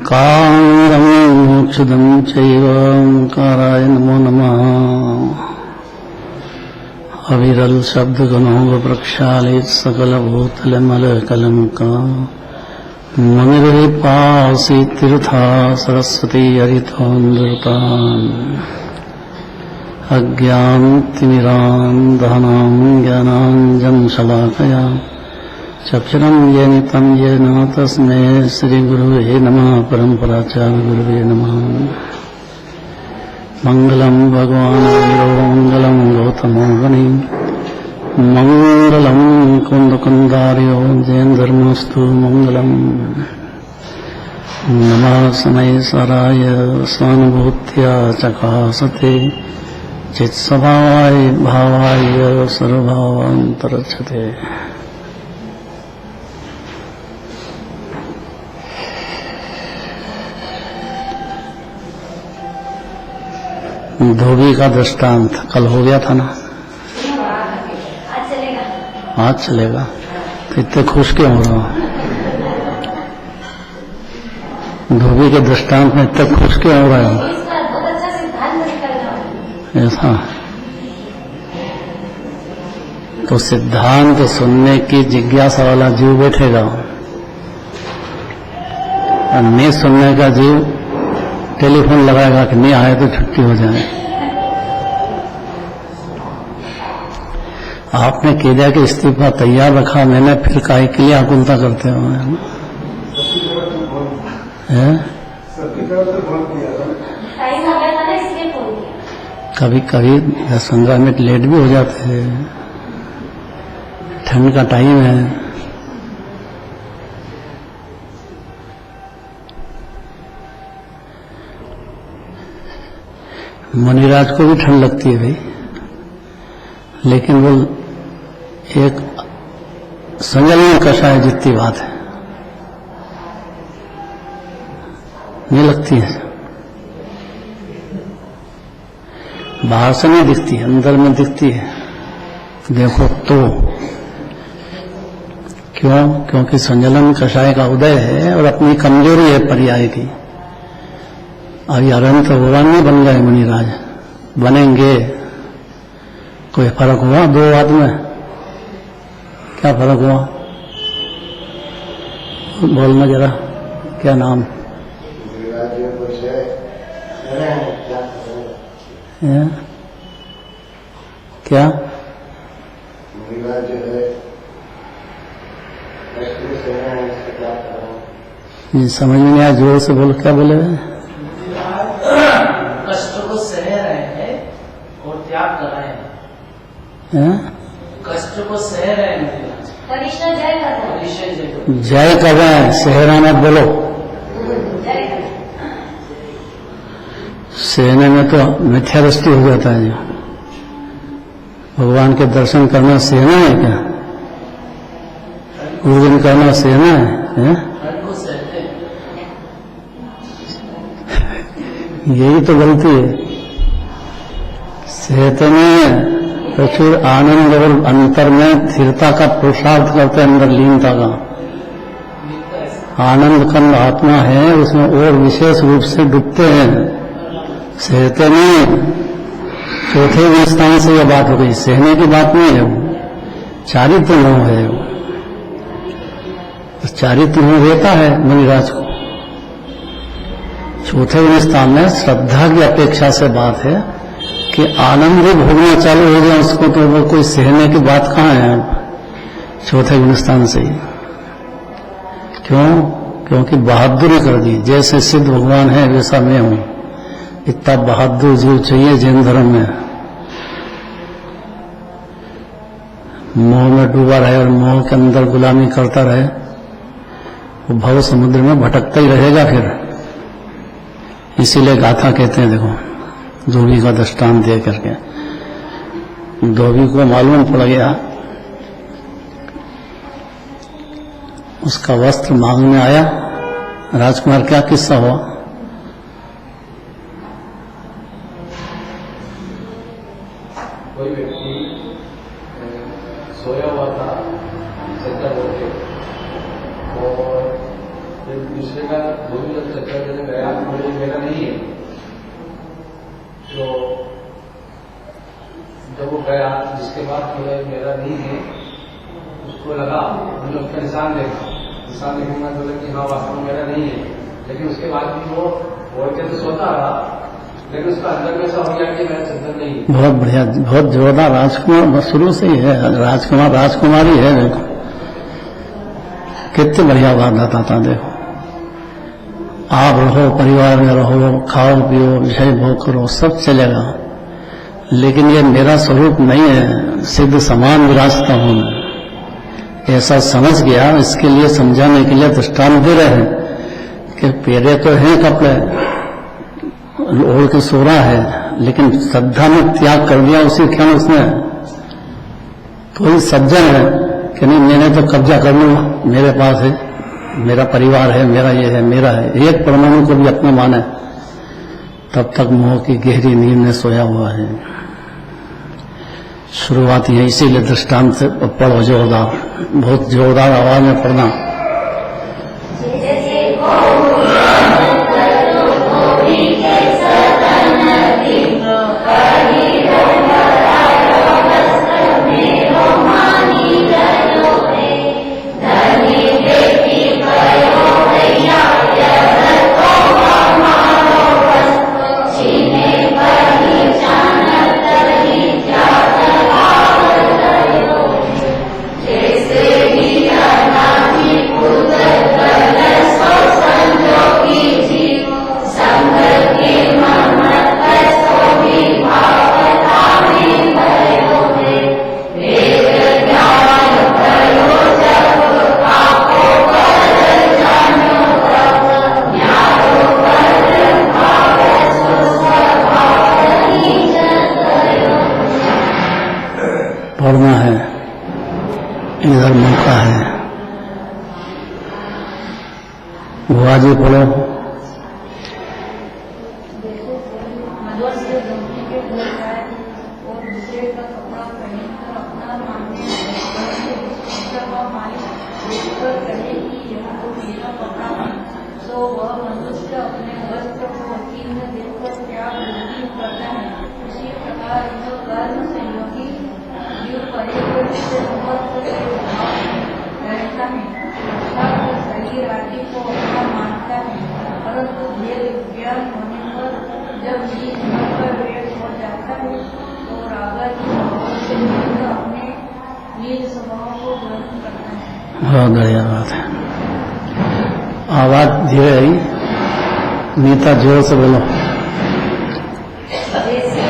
कारणं मोक्षदं चैव ओंकाराय नमो नमः। अविरल शब्द गणों प्रक्षालित सकल भूतल मल कलंका मनिर्विपासी तीर्था सरस्वती हरितोन्दृतान् अज्ञानतिमिरान्धनां ज्ञानाञ्जनशलाकया चक्षुरं येन येन तस्मै श्रीगुरुवे नमः। परम्पराचार्य गुरुवे नमः। मंगलम भगवान् वीरो मंगलम गौतमो मुनि मंगलम कुंदकुंदार्यो जैन धर्मस्तु मंगलम। नमः शनैश्वराय स्वानुभूत्या चकासते चित्स्वभावाय भावाय सर्वभावान्तरच्छते। धोबी का दृष्टांत कल हो गया था ना। आज चलेगा तो इतने खुश क्यों हो रहा हूं? धोबी के दृष्टांत में इतने खुश क्यों हो रहा हूं? ऐसा तो सिद्धांत सुनने की जिज्ञासा वाला जीव बैठेगा और नहीं सुनने का जीव टेलीफोन लगाएगा कि नहीं आए तो छुट्टी हो जाए। आपने कह दिया कि इस्तीफा तैयार रखा, मैंने फिर काहे के लिए आकुलता करते हो? कभी कभी 10-15 मिनट लेट भी हो जाते हैं, ठंड का टाइम है। मुनिराज को भी ठंड लगती है भाई, लेकिन वो एक संजलन कषाय जितनी बात है नहीं लगती है। बाहर से नहीं दिखती है, अंदर में दिखती है। देखो तो क्यों? क्योंकि संजलन कषाय का उदय है और अपनी कमजोरी है पर्याय की। अभी अनंत भगवान नहीं बन गए मुनिराज, बनेंगे। कोई फर्क हुआ दो बात में? क्या फर्क हुआ? बोलना जरा, क्या नाम? क्या समझ में नहीं आया, जोर से बोलो। क्या बोले? कष्ट को सह रहे हैं और त्याग कर रहे हैं। कष्ट को सह रहे हैं, जय कर रहे हैं। सहना मत बोलो। सहने में तो मिथ्या दृष्टि हो जाता है। जो भगवान के दर्शन करना सहना है क्या? पूजन करना सहना है? यही तो गलती है। सहते में प्रचुर आनंद और अंतर में स्थिरता का पुरुषार्थ करते हैं, अंदर लीनता का। आनंद कंद आत्मा है, उसमें और विशेष रूप से डूबते हैं। सहते नहीं। चौथे स्थान से यह बात हो गई, सहने की बात नहीं है। वो चारित्र मोह है। वो चारित्र मोह रहता है मुनिराज को। चौथे स्थान में श्रद्धा की अपेक्षा से बात है कि आनंद भी भोगना चालू हो जाए उसको, तो वो कोई सहने की बात कहाँ है? चौथे गुणस्थान से ही। क्यों? क्योंकि बहादुरी कर दी। जैसे सिद्ध भगवान है वैसा मैं हूं। इतना बहादुर जीव चाहिए जैन धर्म में। मोह में डूबा रहे और मोह के अंदर गुलामी करता रहे, वो भव समुद्र में भटकता ही रहेगा फिर। इसीलिए गाथा कहते हैं, देखो धोबी का दृष्टांत दे करके। धोबी को मालूम पड़ गया, उसका वस्त्र मांगने आया राजकुमार। क्या किस्सा हुआ? कोई व्यक्ति सोया हुआ था, और दूसरे का जो भी जब चर्चा करने गया मुझे मेरा नहीं है, तो जब वो गया जिसके बाद मेरा नहीं है उसको लगा, हमने उसका निशान देखा, निशान देखने के बाद बोला कि हाँ वास्तव में मेरा नहीं है, लेकिन उसके बाद भी वो बोल के तो सोता रहा, लेकिन उसका अंदर में ऐसा हो गया कि मेरा चंदन नहीं है। बहुत बढ़िया, बहुत जोरदार। राजकुमार बस शुरू से ही है, राजकुमार राजकुमारी है। देखो कितनी बढ़िया बात बताता। देखो आप रहो, परिवार में रहो, खाओ पियो, विषय भोग करो, सब चलेगा, लेकिन ये मेरा स्वरूप नहीं है, सिद्ध समान विराजता हूं मैं, ऐसा समझ गया। इसके लिए समझाने के लिए दृष्टांत दे रहे हैं कि पहले तो हैं कपड़े ओढ़ के सो रहा है, लेकिन श्रद्धा में त्याग कर दिया उसी क्षण उसने। कोई सज्जन है कि नहीं मैंने तो कब्जा कर लूंगा, मेरे पास है, मेरा परिवार है, मेरा ये है, मेरा है, एक परमाणु को भी अपना माने, तब तक मोह की गहरी नींद में सोया हुआ है। शुरुआत है, इसीलिए दृष्टांत से पढ़ो जोरदार, बहुत जोरदार आवाज में पढ़ना। पढ़ना है, इधर मौका है। बुआ जी पढ़ो। तो वह मनुष्य अपने वस्त्र को कीर्ण देखकर त्याग नहीं करता है। उसी प्रकार यह कर्म संयोगी जीव परिवर्तित महत्व से रहता है, अर्थात शरीर आदि को अपना मानता है, परंतु भेद ज्ञान होने पर जब नीच होकर वेद हो जाता है तो रागादि भावों से युक्त अपने नीच स्वभाव को ग्रहण करता है। बहुत बढ़िया बात है। आवाज धीरे आई, नीता जोर से बोलो। जैसे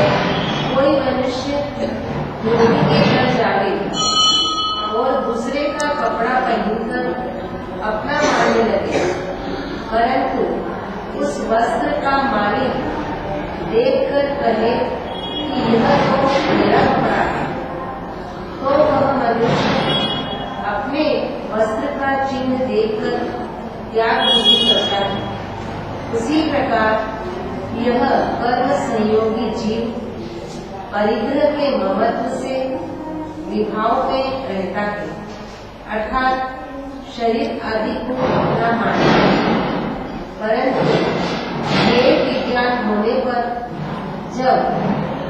कोई मनुष्य धोबी के घर जावे और दूसरे का कपड़ा पहनकर अपना मानने लगे, परंतु उस वस्त्र का मालिक देखकर कहे कि यह तो मेरा कपड़ा है, तो वह मनुष्य अपने वस्त्र का चिन्ह देखकर त्याग नहीं करता है। उसी प्रकार यह कर्म संयोगी जीव परिग्रह के ममत्व से विभाव में रहता है, अर्थात शरीर आदि को अपना मानता है, परंतु ये विज्ञान होने पर जब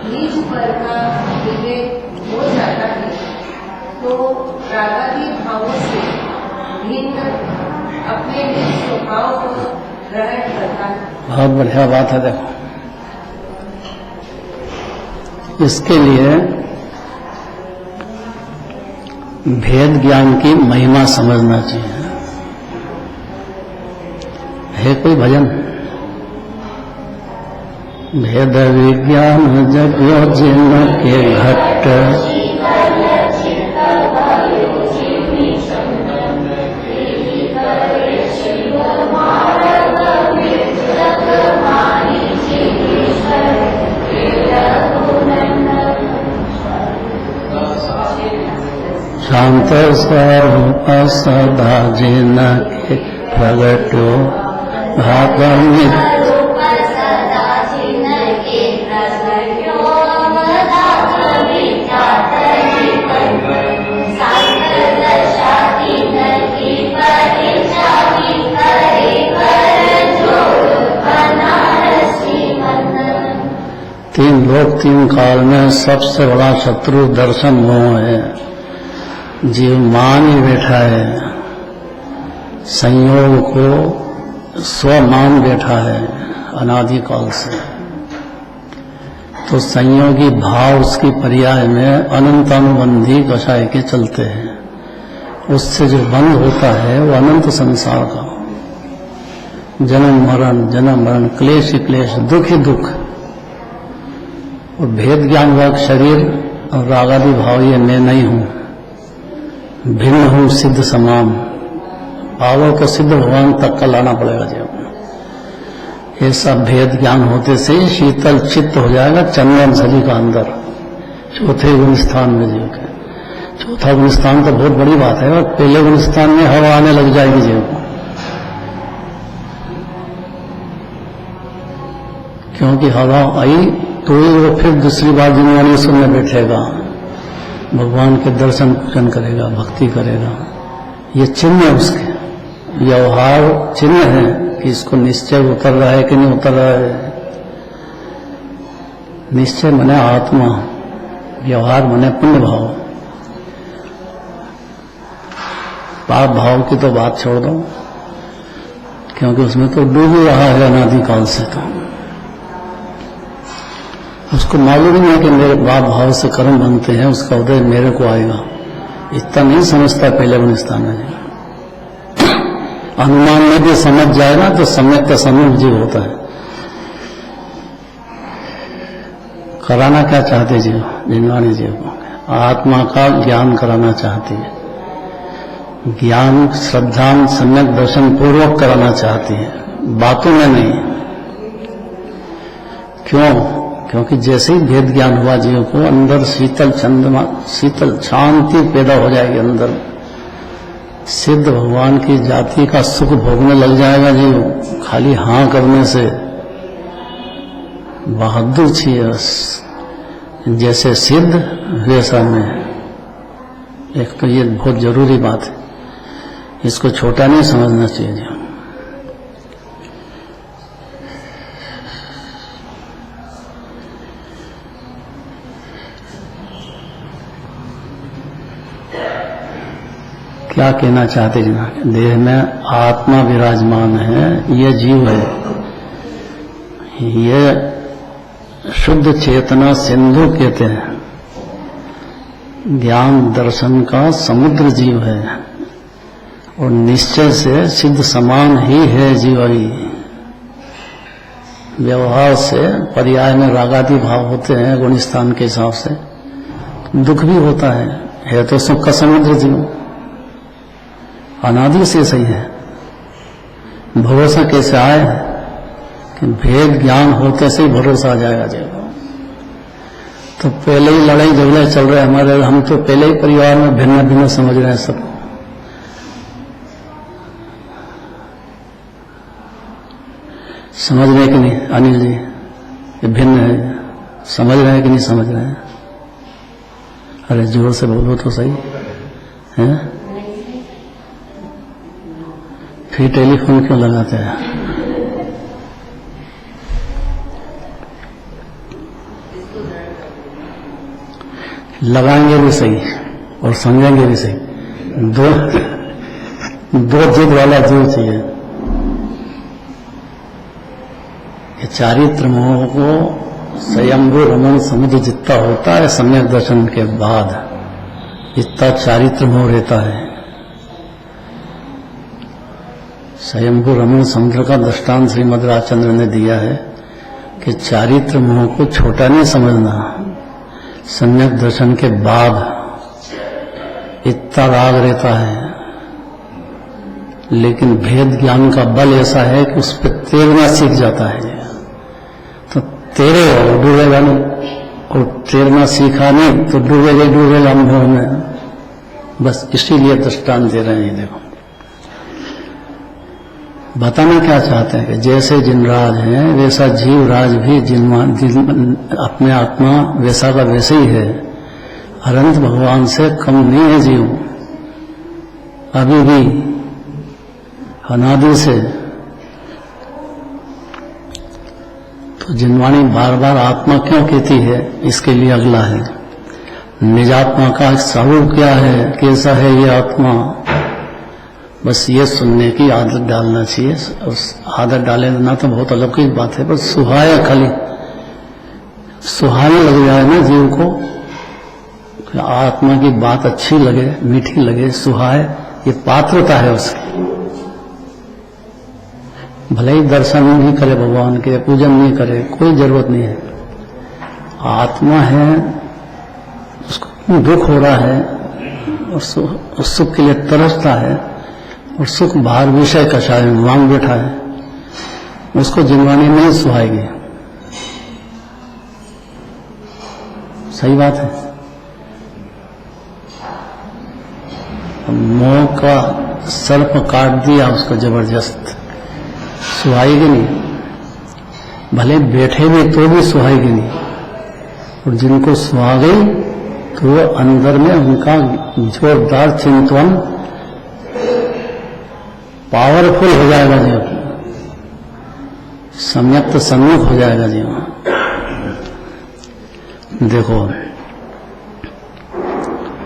नीच पर का विवेक हो जाता है तो रागादि भावों से भिन्न अपने स्वभाव को ग्रहण करता है। बहुत बढ़िया बात है। देखो इसके लिए भेद ज्ञान की महिमा समझना चाहिए। है कोई भजन? भेद विज्ञान जगो जिन के घट, शांत स्वरूप सदा जिन के प्रगटो भागमित करे तीन लोक तीन काल में सबसे बड़ा शत्रु दर्शन मोह है। जीव मान ही बैठा है, संयोग को स्वमान बैठा है अनादिकाल से। तो संयोगी भाव उसकी पर्याय में अनंतानुबंधी कषाय के चलते हैं। उससे जो बंध होता है वो अनंत संसार का जन्म मरण क्लेश ही क्लेश, दुख ही दुख। और भेद ज्ञान वर्ग शरीर और रागादि भाव ये मैं नहीं हूं, भिन्न हूं सिद्ध समान। पावर को सिद्ध भगवान तक का लाना पड़ेगा जी। ये सब भेद ज्ञान होते से शीतल चित्त हो जाएगा चंदन सभी का अंदर, चौथे गुण स्थान में जीव के। चौथा गुण स्थान तो बहुत बड़ी बात है, और पहले गुण स्थान में हवा आने लग जाएगी जीव को, क्योंकि हवा आई तो वो फिर दूसरी बार जिनवानी सुनने बैठेगा, भगवान के दर्शन पूजन करेगा, भक्ति करेगा। ये चिन्ह है उसके, व्यवहार चिन्ह है कि इसको निश्चय उतर रहा है कि नहीं उतर रहा है। निश्चय मने आत्मा, व्यवहार मने पुण्य भाव। पाप भाव की तो बात छोड़ दो, क्योंकि उसमें तो डूब रहा है अनादिकाल से। तो उसको मालूम नहीं है कि मेरे पाप भाव से कर्म बनते हैं, उसका उदय मेरे को आएगा, इतना नहीं समझता पहले गुण स्थान में। अनुमान में भी समझ जाए ना तो सम्यक का सम्यक जीव होता है। कराना क्या चाहते जीव, जिनवाणी जीव को आत्मा का ज्ञान कराना चाहती है, ज्ञान श्रद्धा सम्यक दर्शन पूर्वक कराना चाहती है, बातों में नहीं। क्यों? क्योंकि जैसे ही भेद ज्ञान हुआ जीव को, अंदर शीतल चंद्रमा, शीतल शांति पैदा हो जाएगी अंदर। सिद्ध भगवान की जाति का सुख भोगने लग जाएगा जीव, खाली हाँ करने से। बहादुर चाहिए, जैसे सिद्ध वैसा में। एक तो ये बहुत जरूरी बात है, इसको छोटा नहीं समझना चाहिए जी। क्या कहना चाहते हैं? देह में आत्मा विराजमान है, ये जीव है, ये शुद्ध चेतना सिंधु कहते हैं। ज्ञान दर्शन का समुद्र जीव है, और निश्चय से सिद्ध समान ही है जीवाई। व्यवहार से पर्याय में रागादि भाव होते हैं गुण स्थान के हिसाब से, दुख भी होता है तो सुख का समुद्र जीव। अनादि से सही है। भरोसा कैसे आए कि भेद ज्ञान होते से ही भरोसा आ जाएगा जीव। तो पहले ही लड़ाई झगड़े चल रहे हमारे, हम तो पहले ही परिवार में भिन्न भिन्न समझ रहे हैं सब। समझ रहे कि नहीं अनिल जी? ये भिन्न है, समझ रहे हैं कि नहीं समझ रहे हैं? अरे जोर से बोलो तो सही है। फिर टेलीफोन क्यों लगाते हैं? लगाएंगे भी सही और समझेंगे भी सही। दो जिद वाला जीव चाहिए। ये चारित्र मोह को स्वयंभू रमण समुद्र जितना होता है सम्यक दर्शन के बाद, इतना चारित्र मोह रहता है। स्वयंभू रमण समुद्र का दृष्टांत श्रीमद राजचंद्र ने दिया है कि चारित्र मोह को छोटा नहीं समझना, सम्यक दर्शन के बाद इतना राग रहता है। लेकिन भेद ज्ञान का बल ऐसा है कि उस पर तैरना सीख जाता है। तो तैरेगा वो, डूबेगा नहीं। और तैरना सीखा नहीं तो डूबेगा अनुभव में। बस इसीलिए दृष्टांत दे रहे हैं। देखो बताना क्या चाहते हैं कि जैसे जिनराज है वैसा जीव राज भी अपने आत्मा वैसा का वैसे ही है। अनंत भगवान से कम नहीं है जीव, अभी भी अनादि से। तो तो जिनवाणी बार बार आत्मा क्यों कहती है, इसके लिए अगला है निजात्मा का स्वरूप क्या है, कैसा है ये आत्मा। बस ये सुनने की आदत डालना चाहिए। उस आदत डाले ना तो बहुत अलग की बात है, पर सुहाया खाली सुहाने लग जाए ना जीव को, आत्मा की बात अच्छी लगे, मीठी लगे, सुहाए, ये पात्रता है उसकी। भले ही दर्शन नहीं करे भगवान के, पूजन नहीं करे, कोई जरूरत नहीं है। आत्मा है, उसको दुख हो रहा है और सुख के लिए तरसता है, और सुख बाहर विषय कषाय में मांग बैठा है, उसको जिनवाणी नहीं सुहाएगी। सही बात है। मोह का सर्प काट दिया उसको जबरदस्त, सुहाएगी नहीं। भले बैठे भी तो भी सुहाएगी नहीं। और जिनको सुहा गई तो वो अंदर में उनका जोरदार चिंतन पावरफुल हो जाएगा जीव, सम्यक्त सम्मुख हो जाएगा जीव। देखो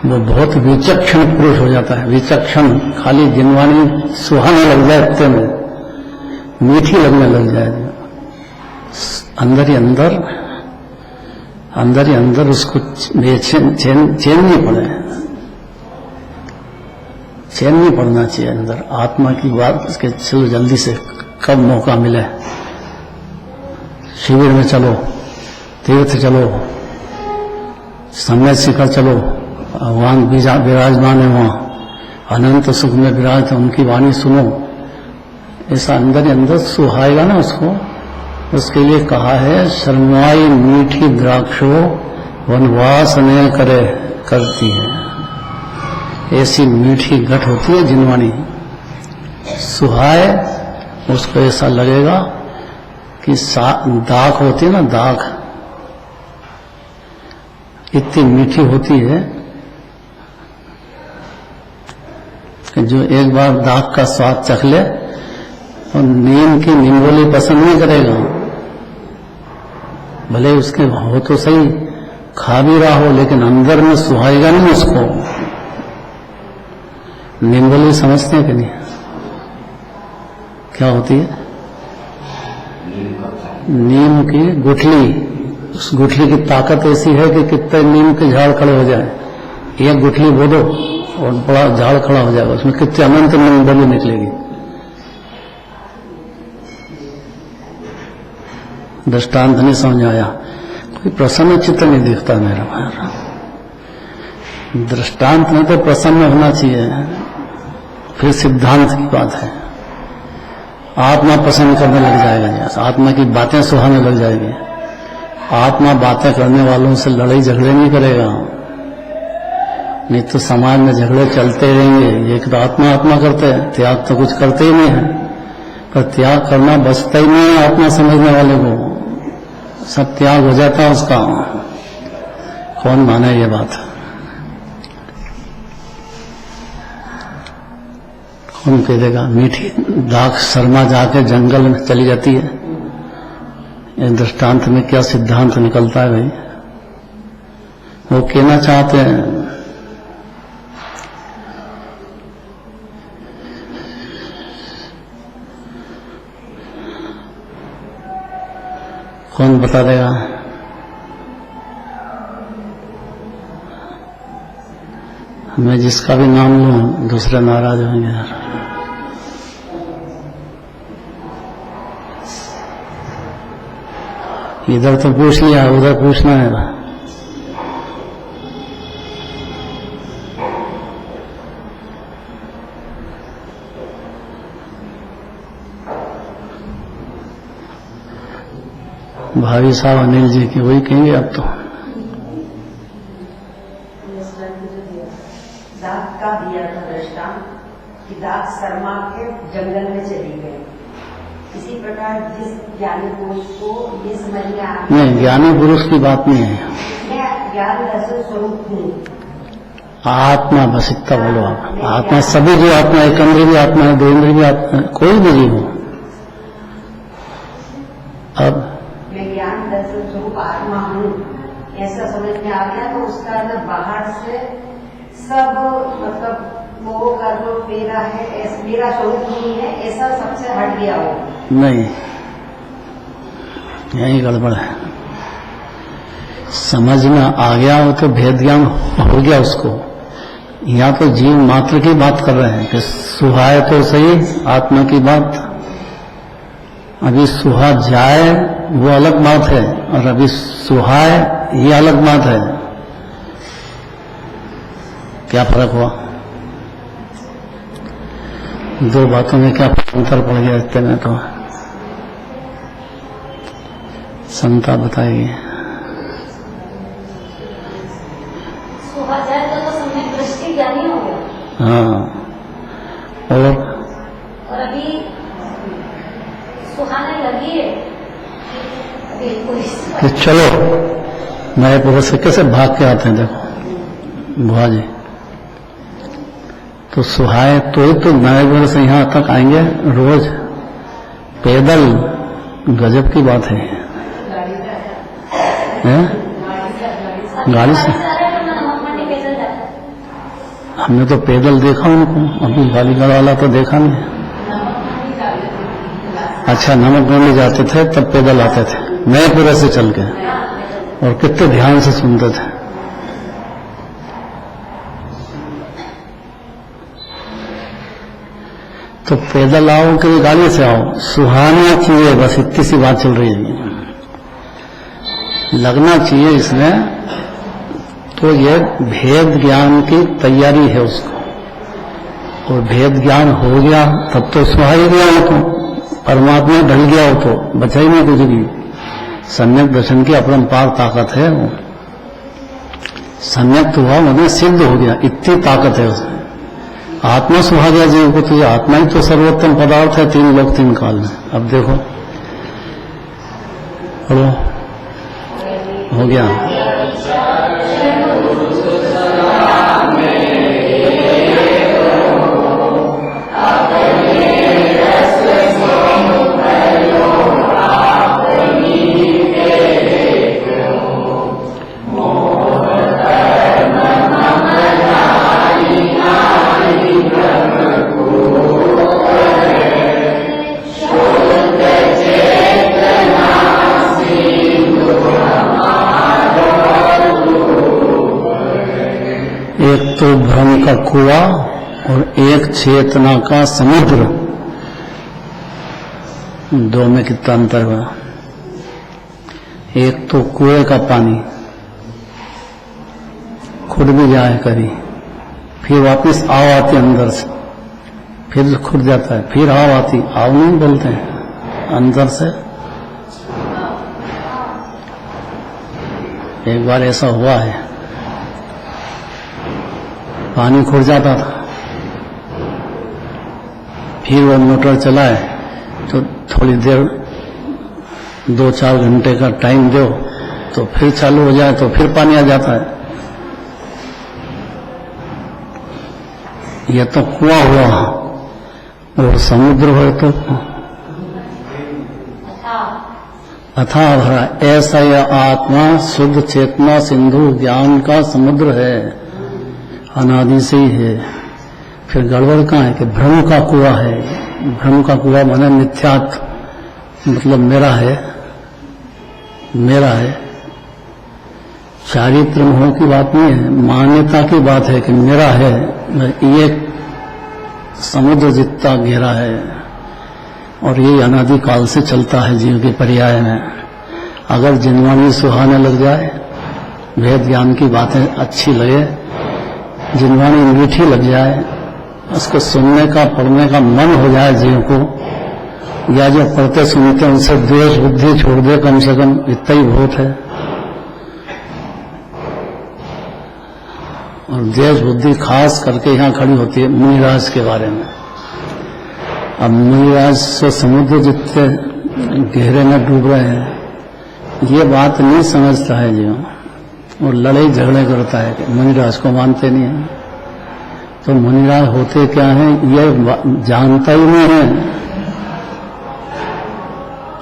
वो बहुत विचक्षण पुरुष हो जाता है। विचक्षण खाली जिनवाणी सुहाने लग जाए, इतने में मीठी लगने लग जाए, अंदर ही अंदर उसको चैन नहीं पड़े, चैन नहीं पड़ना चाहिए अंदर। आत्मा की बात उसके चलो जल्दी से, कब मौका मिले शिविर में चलो, तीर्थ चलो, समय शिखर चलो, भगवान विराजमान है वहां, अनंत सुख में विराज, उनकी वाणी सुनो। ऐसा अंदर ही अंदर सुहाएगा ना उसको। उसके लिए कहा है शर्माई मीठी द्राक्षो वनवास न करे करती है। ऐसी मीठी घट होती है जिनवाणी, सुहाए उसको, ऐसा लगेगा कि दाख होती है ना, दाख इतनी मीठी होती है कि जो एक बार दाख का स्वाद चख ले और नीम की निम्बोली पसंद नहीं करेगा। भले उसके हो तो सही, खा भी रहा हो, लेकिन अंदर में सुहाएगा नहीं उसको। निम्बोली समझते हैं कि नहीं, क्या होती है? नीम की गुठली। उस गुठली की ताकत ऐसी है कि कितने नीम के झाड़ खड़े हो जाए, एक गुठली बोलो और बड़ा झाड़ खड़ा हो जाएगा, उसमें कितने अनंत निम्बोली निकलेगी। दृष्टांत नहीं समझ आया, कोई प्रसन्न चित्त नहीं दिखता मेरा। दृष्टांत में तो प्रसन्न होना चाहिए। फिर सिद्धांत की बात है, आत्मा पसंद करने लग जाएगा, आत्मा की बातें सुहाने लग जाएगी। आत्मा बातें करने वालों से लड़ाई झगड़े नहीं करेगा, नहीं तो समाज में झगड़े चलते रहेंगे। ये तो आत्मा आत्मा करते हैं, त्याग तो कुछ करते ही नहीं है। पर त्याग करना बचता ही नहीं है आत्मा समझने वाले को, सब त्याग हो जाता है उसका। कौन माने ये बात? कौन कह देगा? मीठी दाख शर्मा जाके जंगल में चली जाती है। ये दृष्टांत में क्या सिद्धांत निकलता है भाई? वो कहना चाहते हैं कौन बता देगा? मैं जिसका भी नाम लूं दूसरे नाराज होंगे यार। इधर तो पूछ लिया, उधर पूछना है। भाई साहब अनिल जी की वही कहेंगे अब तो। दाख का दिया था दृष्टांत कि दाख शर्मा के जंगल में चली गई। इसी प्रकार जिस ज्ञानी पुरुष को ये समझ में आ नहीं, ज्ञानी पुरुष की बात नहीं है, मैं ज्ञान दर्शन स्वरूप हूँ, आत्मा। बस इतना बोलो आप। आत्मा सभी जो आत्मा, एक इंद्रिय भी आत्मा है, दो इंद्रिय भी आत्मा है, कोई भी जीव हो। अब मैं ज्ञान ज्ञान दर्शन स्वरूप आत्मा हूँ ऐसा समझ में आ गया तो उसका न बाहर से सब मतलब वो कर्म मेरा है, मेरा स्वरूप नहीं है, ऐसा सबसे हट गया हो? नहीं, यही गड़बड़ है। समझ में आ गया हो तो भेद ज्ञान हो गया उसको। यहाँ तो जीव मात्र की बात कर रहे हैं कि सुहाए तो सही आत्मा की बात। अभी सुहा जाए वो अलग बात है, और अभी सुहाए ये अलग बात है। क्या फर्क हुआ? दो बातों में क्या अंतर पड़ गया इतने में? तो संता बताइए। सुहा जाए तो सम्यक दृष्टि ज्ञानी हो गया। हाँ, और अभी सुहाने लगी है अभी कोई। कि चलो नए पुरुष से कैसे भाग के आते हैं, देखो बुआ जी। तो सुहाए तो ही तो नए पुरुष यहाँ तक आएंगे रोज पैदल। गजब की बात है, गाड़ी से। हमने तो पैदल देखा उनको, अभी गाड़ी वाला तो देखा नहीं। अच्छा, नमक मंडी जाते थे तब पैदल आते थे नए पूरे से चल के, और कितने ध्यान से सुनते थे। तो पैदल आओ कि गाड़ी से आओ, सुहाना चाहिए, बस इतनी सी बात चल रही है। लगना चाहिए इसमें, तो ये भेद ज्ञान की तैयारी है उसको। और भेद ज्ञान हो गया तब तो सुहा ही गया हो, तो परमात्मा ढल गया हो तो बचा ही नहीं कुछ भी। सम्यक दर्शन की अपरंपार ताकत है वो। सम्यक हुआ उन्हें सिद्ध हो गया, इतनी ताकत है उसमें। आत्मा सुहा गया जीव को, तो ये आत्मा ही तो सर्वोत्तम पदार्थ है, 3 लोक 3 काल में। अब देखो पढ़ो, हो गया। एक तो भ्रम का कुआं और एक चेतना का समुद्र, दो में कितना अंतर हुआ। एक तो कुएं का पानी खुद भी जाए करी, फिर वापस आव आती अंदर से, फिर खुद जाता है, फिर आव आती। आव नहीं बोलते हैं, अंदर से। एक बार ऐसा हुआ है, पानी खुद जाता था, फिर वो मोटर चलाए तो थोड़ी देर 2-4 घंटे का टाइम दो तो फिर चालू हो जाए, तो फिर पानी आ जाता है। यह तो कुआं हुआ, और समुद्र हो तो अथाह भरा। ऐसा यह आत्मा शुद्ध चेतना सिंधु ज्ञान का समुद्र है, अनादि से ही है। फिर गड़बड़ कहाँ है कि भ्रम का कुआं है। भ्रम का कुआं माने मिथ्यात्व, मतलब मेरा है, मेरा है। चारित्र मोह की बात नहीं है, मान्यता की बात है कि मेरा है। ये समुद्र जितना गहरा है, और ये अनादि काल से चलता है जीव के पर्याय में। अगर जिनवानी सुहाने लग जाए, वेद ज्ञान की बातें अच्छी लगे, जिनवानी मीठी लग जाए, उसको सुनने का पढ़ने का मन हो जाए जीव को, या जो पढ़ते सुनते उनसे द्वेष बुद्धि छोड़ दे, कम से कम इतना ही बहुत है। और द्वेष बुद्धि खास करके यहाँ खड़ी होती है मुनिराज के बारे में। अब मुनिराज से समुद्र जितने गहरे में डूब रहे हैं, ये बात नहीं समझता है जीव, और लड़ाई झगड़े करता है कि मुनिराज को मानते नहीं है। तो मुनिराज होते क्या हैं ये जानता ही नहीं है।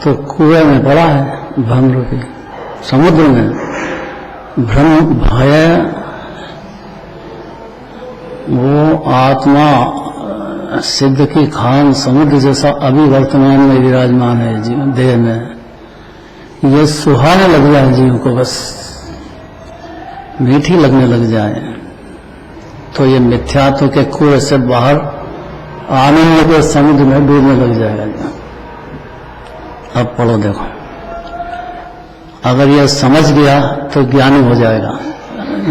तो कुएं में पड़ा है, भ्रम रूपी समुद्र में। भ्रम भय वो आत्मा सिद्ध की खान समुद्र जैसा अभी वर्तमान में विराजमान है जीवन देह में। ये सुहाने लग जाए जीव को, बस मीठी लगने लग जाए, तो ये मिथ्यात्व के कुएं से बाहर आनंद के समुद्र में डूबने लग जाएगा। अब पढ़ो देखो, अगर यह समझ गया तो ज्ञानी हो जाएगा।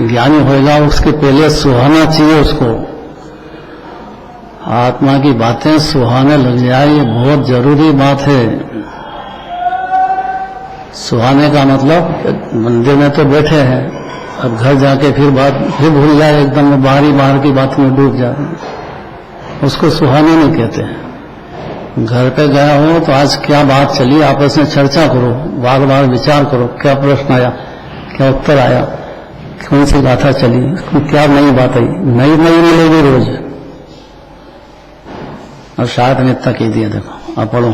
ज्ञानी होएगा, उसके पहले सुहाना चाहिए उसको। आत्मा की बातें सुहाने लग जाए, ये बहुत जरूरी बात है। सुहाने का मतलब मंदिर में तो बैठे हैं, अब घर जाके फिर भूल जाए, एकदम बाहर की बात में डूब जाए, उसको सुहाने नहीं कहते हैं। घर पे गया हो तो आज क्या बात चली, आपस में चर्चा करो, बार बार विचार करो, क्या प्रश्न आया, क्या उत्तर आया, कौन सी गाथा चली, क्या नई बात आई, नई मिलेगी रोज। और शायद ने इतना कह दिया, देखो आप पढ़ो।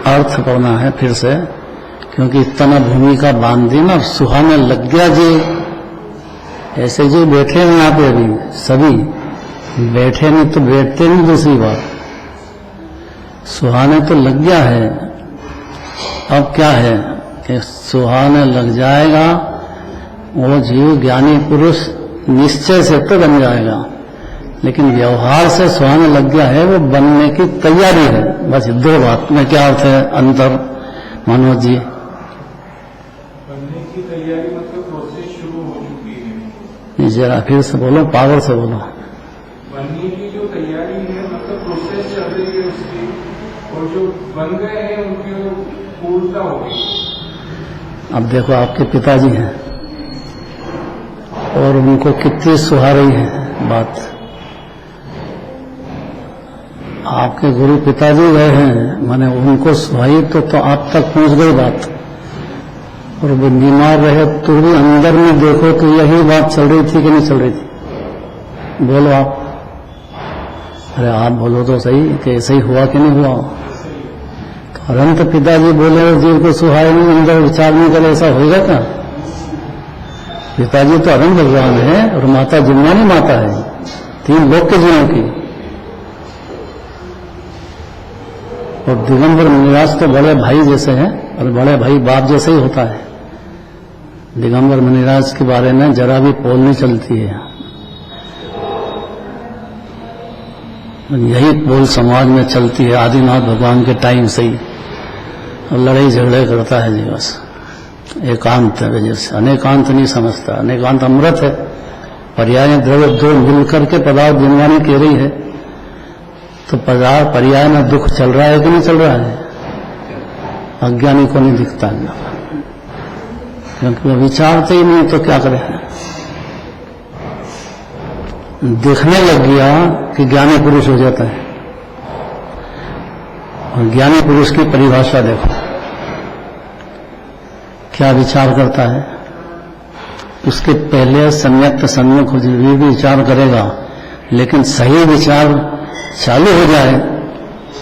अर्थ पढ़ना है फिर से, क्योंकि इतना भूमिका बांध दी ना, सुहाने लग गया जी। ऐसे जो बैठे हैं यहाँ पे अभी सभी बैठे नहीं तो बैठते नहीं। दूसरी बात, सुहाने तो लग गया है। अब क्या है कि सुहाने लग जाएगा, वो जीव ज्ञानी पुरुष निश्चय से तो बन जाएगा, लेकिन व्यवहार से सुहाने लग गया है, वो बनने की तैयारी है। बस दो बात में क्या अर्थ है अंतर मनोज जी? बनने की तैयारी मतलब प्रोसेस शुरू हो चुकी है। जरा फिर से बोलो, पावर से बोलो। बनने की जो तैयारी है मतलब प्रोसेस चल रही है उसकी, और जो बन गए हैं उनकी पूर्णता हो गई। अब देखो आपके पिताजी हैं और उनको कितनी सुहा रही है बात। आपके गुरु पिताजी गए हैं, माने उनको सुहाई तो आप तक पहुंच गई बात। और वो बीमार रहे तो भी अंदर में देखो तो यही बात चल रही थी कि नहीं चल रही थी? बोलो आप। अरे आप बोलो तो सही कि ऐसे ही हुआ कि नहीं हुआ? तो अनंत पिताजी बोले और जीव को सुहाए नहीं, अंदर विचार नहीं करे, ऐसा होगा क्या? पिताजी तो अनंत भगवान है और माता जिम्मानी माता है, तीन लोक के जीवों की। और दिगंबर मुनिराज तो बड़े भाई जैसे हैं, और बड़े भाई बाप जैसे ही होता है। दिगंबर मुनिराज के बारे में जरा भी पोल नहीं चलती है। यही पोल समाज में चलती है आदिनाथ भगवान के टाइम से ही, और लड़ाई झगड़े करता है जी बस। एकांत वजह से अनेकांत नहीं समझता। अनेकांत अमृत है, पर्याय द्रव्य दो मिलकर के पदार्थ जिनवानी कह रही है, तो पदार्थ पर्याय में दुख चल रहा है कि नहीं चल रहा है? अज्ञानी को नहीं दिखता है, क्योंकि वो विचारते ही नहीं, तो क्या करें? देखने लग गया कि ज्ञानी पुरुष हो जाता है। और ज्ञानी पुरुष की परिभाषा देखो, क्या विचार करता है? उसके पहले सम्यक सम्यक भी विचार करेगा, लेकिन सही विचार चालू हो जाए,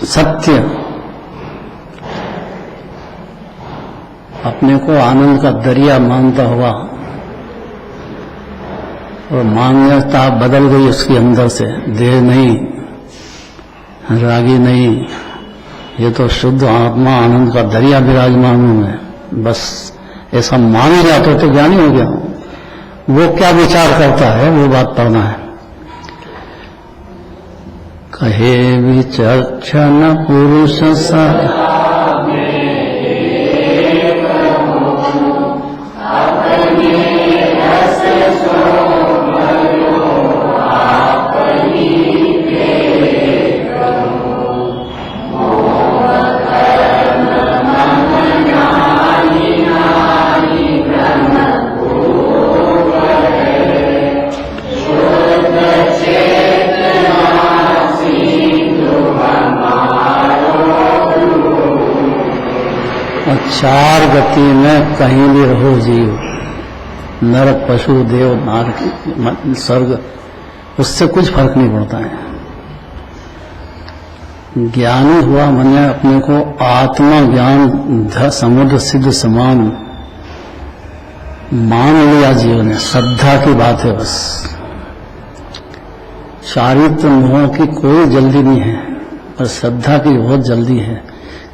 सत्य, अपने को आनंद का दरिया मानता हुआ, और मान्यता बदल गई उसके अंदर से, देह नहीं, रागी नहीं, ये तो शुद्ध आत्मा आनंद का दरिया विराजमान हूं मैं, बस ऐसा मान लिया तो ज्ञानी हो गया। वो क्या विचार करता है वो बात पढ़ना है। कहे विचक्षण पुरुष सा चार गति में कहीं भी रहो जीव, नरक, पशु, देव, नारक, स्वर्ग, उससे कुछ फर्क नहीं पड़ता है। ज्ञानी हुआ मैंने अपने को आत्मा ज्ञान समुद्र सिद्ध समान मान लिया जीवन ने। श्रद्धा की बात है बस। चारित्र मोह की कोई जल्दी नहीं है, पर श्रद्धा की बहुत जल्दी है,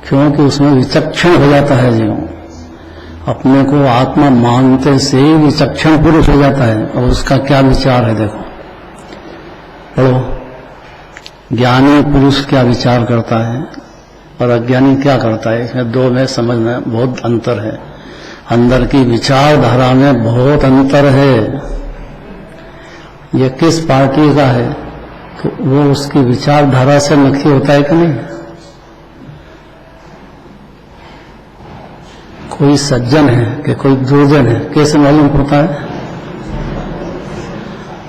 क्योंकि उसमें विचक्षण हो जाता है जीवन। अपने को आत्मा मानते से ही विचक्षण पुरुष हो जाता है। और उसका क्या विचार है देखो, पढ़ो। ज्ञानी पुरुष क्या विचार करता है और अज्ञानी क्या करता है, इसमें दो में समझना बहुत अंतर है। अंदर की विचारधारा में बहुत अंतर है। ये किस पार्टी का है तो वो उसकी विचारधारा से नक्की होता है कि नहीं। कोई सज्जन है कि कोई दुर्जन है, कैसे मालूम पड़ता है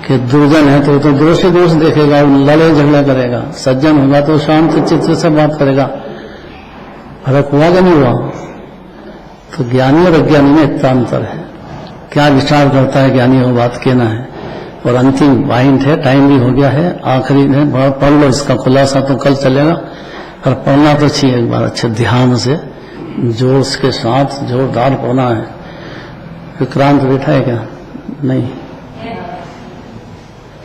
कि दुर्जन है तो दोष ही दोष देखेगा, लड़ाई झगड़ा करेगा। सज्जन होगा तो शांत चित्त से बात करेगा। फर्क हुआ कि नहीं हुआ। तो ज्ञानी और अज्ञानी में इतना अंतर है। क्या विचार करता है ज्ञानी, वो बात कहना है। और अंतिम पॉइंट है, टाइम भी हो गया है, आखिरी में पढ़ लो इसका खुलासा, तो कल चलेगा, पर पढ़ना तो चाहिए एक बार अच्छे ध्यान से, जोर के साथ जोरदार पढ़ना है। विक्रांत बैठा है क्या? नहीं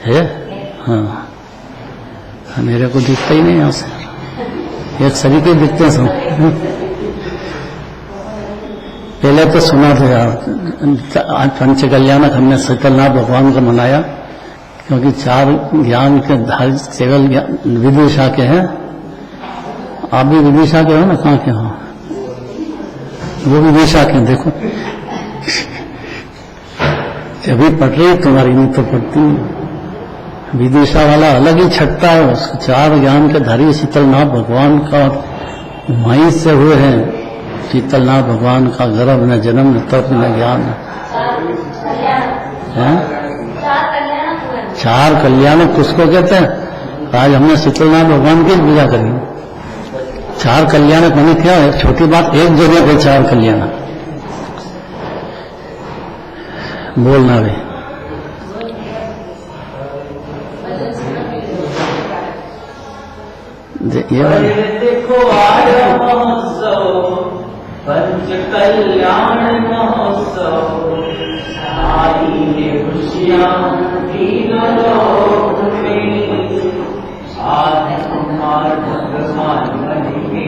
है? हाँ, मेरे को दिखता ही नहीं यहाँ से, एक सभी के दिखते हैं सब। पहले तो सुना था यार, पंच कल्याणक हमने शीतलनाथ भगवान को मनाया, क्योंकि चार ज्ञान के धार केवल विदिशा के हैं। आप भी विदिशा के हो ना, कहाँ के हो? वो विदिशा के, देखो अभी पढ़ रही तुम्हारी, नहीं तो पढ़ती नहीं। विदिशा वाला अलग ही छटता है। उसको चार ज्ञान के धारी शीतलनाथ भगवान का माई से हुए हैं। शीतलनाथ भगवान का गर्भ न जन्म न तप न ज्ञान है। चार कल्याण किसको कहते हैं? आज हमने शीतलनाथ भगवान की पूजा करी। चार कल्याण मैंने क्या है, छोटी बात, एक जगह पे चार कल्याण बोलना भी। देखो आया महोत्सव, पंच कल्याण महोत्सव, आई है खुशियाँ तीनों लोक में। आदि कुमार भगवान बनेंगे,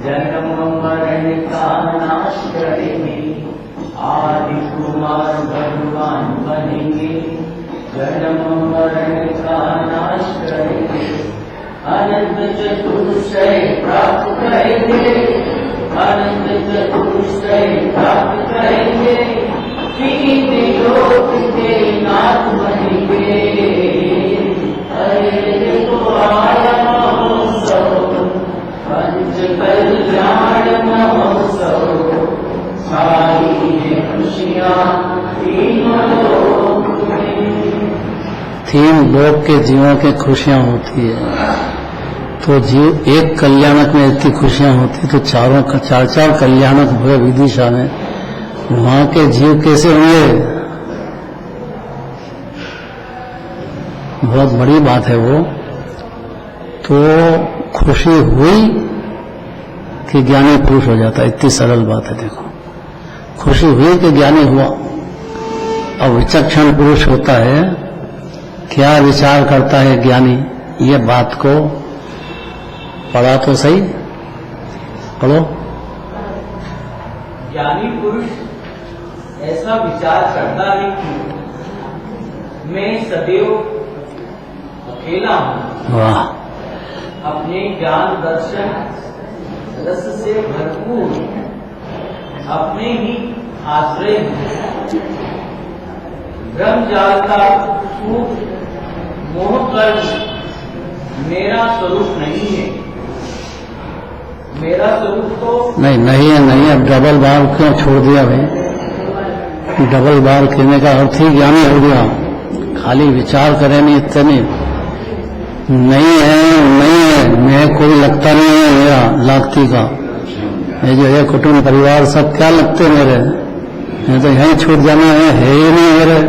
जन्म मरण का नाश करेंगे। आदि कुमार भगवान बनेंगे, जन्म मरण का नाश करेंगे। अनंत चतुर्दशय प्राप्त करेंगे, अनंत चतुर्दशय प्राप्त करेंगे। तीन लोक के नाथ बनेंगे। अरे देखो आया महोत्सव, पंच कल्याण महोत्सव, सारी है खुशियाँ तीनों लोक में। तीन लोक के जीवों की खुशियां होती है, तो जीव एक कल्याणक में इतनी खुशियां होती, तो चारों का चार चार कल्याणक हुए विदिशा में, वहां के जीव कैसे होंगे? बहुत बड़ी बात है वो। तो खुशी हुई कि ज्ञानी पुरुष हो जाता है, इतनी सरल बात है। देखो, खुशी हुई कि ज्ञानी हुआ। अब विचक्षण पुरुष होता है, क्या विचार करता है ज्ञानी, ये बात को पढ़ा तो सही, पढ़ो। ज्ञानी पुरुष ऐसा विचार करता है कि मैं सदैव अकेला हूँ। वाह। अपने ज्ञान दर्शन रस से भरपूर अपने ही आश्रय ब्रह्मजाल का सूख मोह कर्म मेरा स्वरूप नहीं है। मेरा स्वरूप तो नहीं है। अब डबल बार क्यों छोड़ दिया भाई? डबल बार कहने का अर्थ ही ज्ञानी हो गया। खाली विचार करें नहीं, इतने नहीं है। मैं कोई लगता नहीं है मेरा, लागती का। ये जो है कुटुंब परिवार सब क्या लगते मेरे, नहीं तो यहीं छूट जाना है ही नहीं मेरे।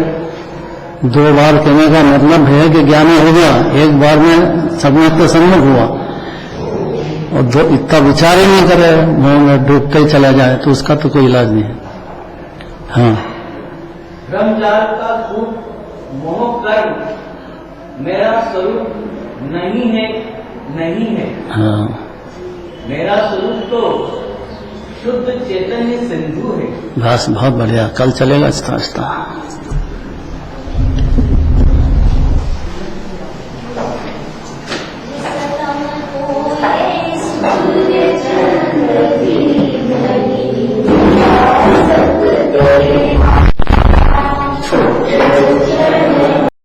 2 बार कहने का मतलब है कि ज्ञानी हो गया, एक बार में सम्यक तो सम्मुख हुआ और इतना विचार ही नहीं करे, मोह में डूबते ही चला जाए, तो उसका तो कोई इलाज नहीं है। हाँ, ब्रह्मचार्य का सूत्र मोह कर्म मेरा स्वरूप नहीं है, नहीं है। हाँ, मेरा स्वरूप तो शुद्ध चैतन्य सिंधु है। बस बहुत बढ़िया, कल चलेगा आहिस्ता आहिस्ता।